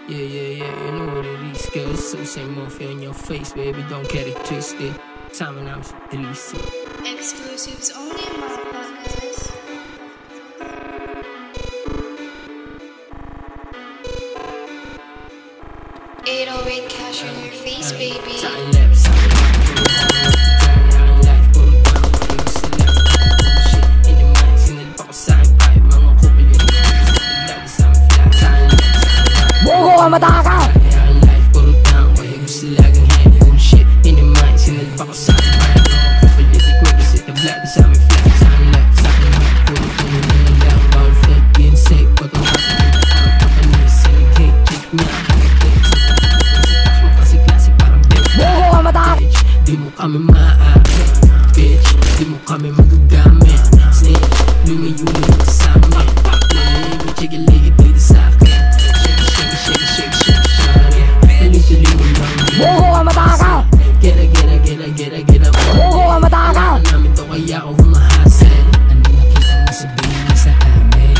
Yeah, you know what it is, girl. So say Murphy on your face, baby, don't get it twisted. Time and I'm releasing. Exclusives only, motherfuckers. 808 cash on your face, baby. Mataka! Di mo kami maaakit, bitch. Di mo kami magagamit. Snitch, lumayuli mo kasama. Chigiligid dito sa'kin. Shake, tuloy mo lang. Bogo ka mataka! Get up. Bogo ka mataka! Ano namin to kaya ako humahasel. Ano nakita mo sabihin mo sa amin?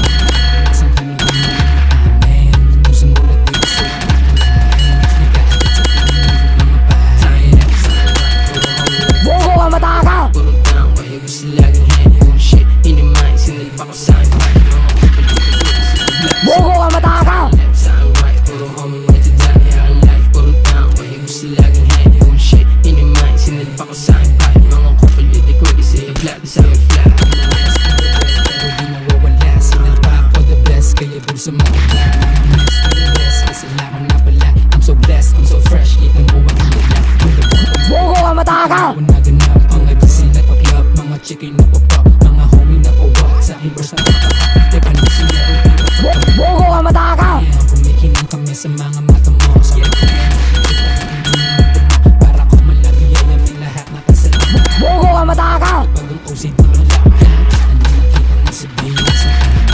Nasaan kami amin? Puso mo na dito sa amin. Nag-aagad sa pinag Bogo ka mataka! puro down, kaya gusto laging hand bullshit. Inimay, sinalpa ko sa'yo. Bogo ka mataka! Left side, right, puro homie, wait to die. Ang life, puro down, kaya gusto laging hand bullshit. Inimay, sinalpa ko sa'yo. Mga couple, hindi ko kasi flat sa akin flat. Pero di mawawala, sinalpa ako the best. Kaya bulsa mo ko na. Kasi lako na pala. I'm so blessed, I'm so fresh. Kitang buwag nila. Bogo ka mataka! Naganap ang agency na pa-club. Mga chicken na pa-pop. Mga homie na pa-what. Sa hibers na pa-pop. Teka na siya. Bogo ka mataka! Kumikinang kami sa mga mata mo. Para ko malabiyay namin lahat na kasalanan. Bogo ka mataka! Bagong OCD mo lang. Ano nakita na sabihin sa amin?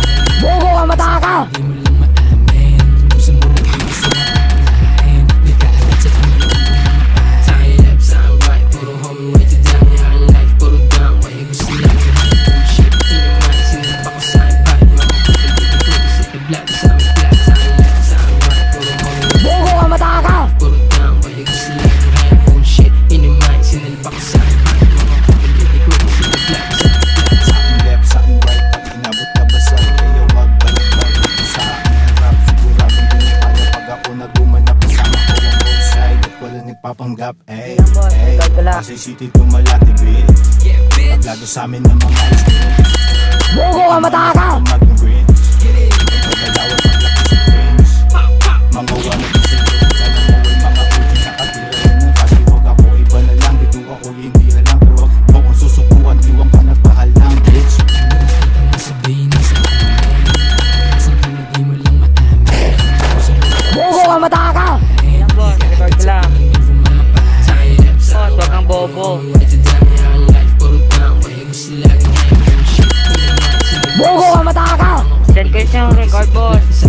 Bogo ka mataka! Di mo lang maamin. Gusto mo na dito sa mga panglain. Di ka agad sa kanilang bumapay. Side left, side right. Puro homie, way to down. Ang life, puro down. Kaya gusto lang yung bullshit. Inimay, sinalpa ko sa'yo. Mga kapatid, kasi naglag sa amin flat. Side left, side right. Puro homie, Bogo ka mataka! puro down. Kaya gusto lang yung bullshit. Inimay, sinalpa ko sa'yo. Mga kapatid, kasi naglag sa amin flat. Sa akin left, sa akin right, pag inabot ka ba sa'yo, kaya wag balik-balik. Sa akin ang rap, siguradong di mo kaya pag ako nagumanap. Kasama ko ang both side at wala nagpapanggap. Ay, kasi city tumalati, bitch. Paglago sa'min ng mga istin. Bogo ka mataka! Mag-green pagkagalawan paglaki sa friends. Mga wala gusto ko, kaya mo ay mga uji na katirin. Kasi wag ako iba na lang, dito ako hindi na lang. Pero wag mo kung susukuan, iwan ka nagpahal lang, bitch. Nakita mo sabihin sa amin. Nasaan ka na di mo lang maamin. Gusto mo na Bogo ka mataka! Ayan boss, record ko lang. Boss, wag kang bobo. Bogo ka mataka! Send ko yung record boss.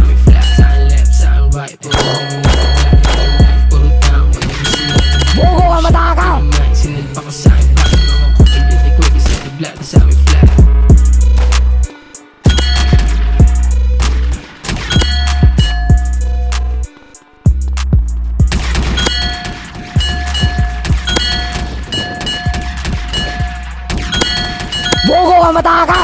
Bogo ka mataka! Bogo ka mataka!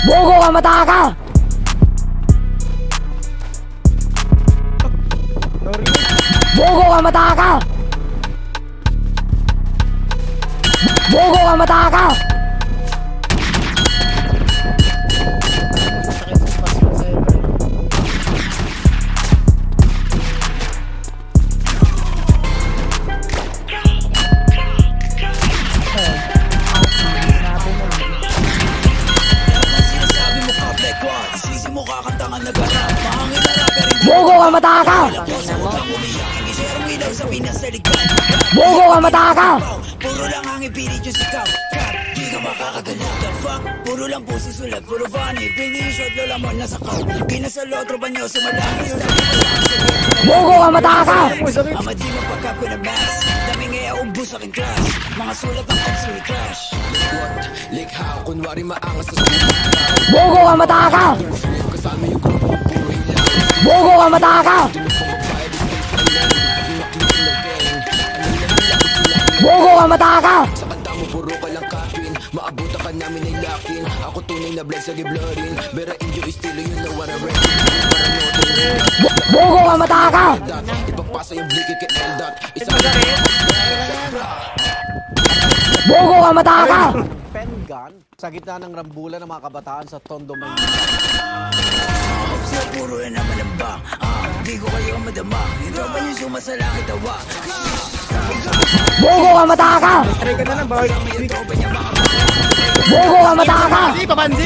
Bogo ka mataka! Bogo ka mataka! Bogo ka mataka! Bogo ka mataka! Bogo ka mataka! Puro lang ang ipilit yung sikaw. ka makakadala. The fuck? Puro lang pusi sulat, puro funny. Bringing you short, lola mo nasa kao. Pinasalo, tropa nyo, sumalangis. Bogo ka matakaw! Ama di mo pagkap ko na max. Daming ngaya ubus aking class. Mga sulat ang absolute crash. Likha, kunwari maangas sa sulat. Bogo ka matakaw! Bogo ka matakaw! Bogo ka matakaw! Sa kanta mo puro ka lang kapin. Maabutan ka namin ay lakin. Ako tunay na bless sa giblorin. Bera inyo estilo yun na what I reckon. Bogo ka matakaw! Ipapasa yung bliki kay Eldot. Isa Bogo ka matakaw! Pen gun sa gitna ng rambulan ng mga kabataan sa Tondo, Maynila. Sila puro na naman ang bang. Di ko kayo madama. Ito ba yung sumasalaki tawa? Bogo ka matakaw! Try ka na lang, bawal. Bogo ka matakaw! Hindi, pabandi.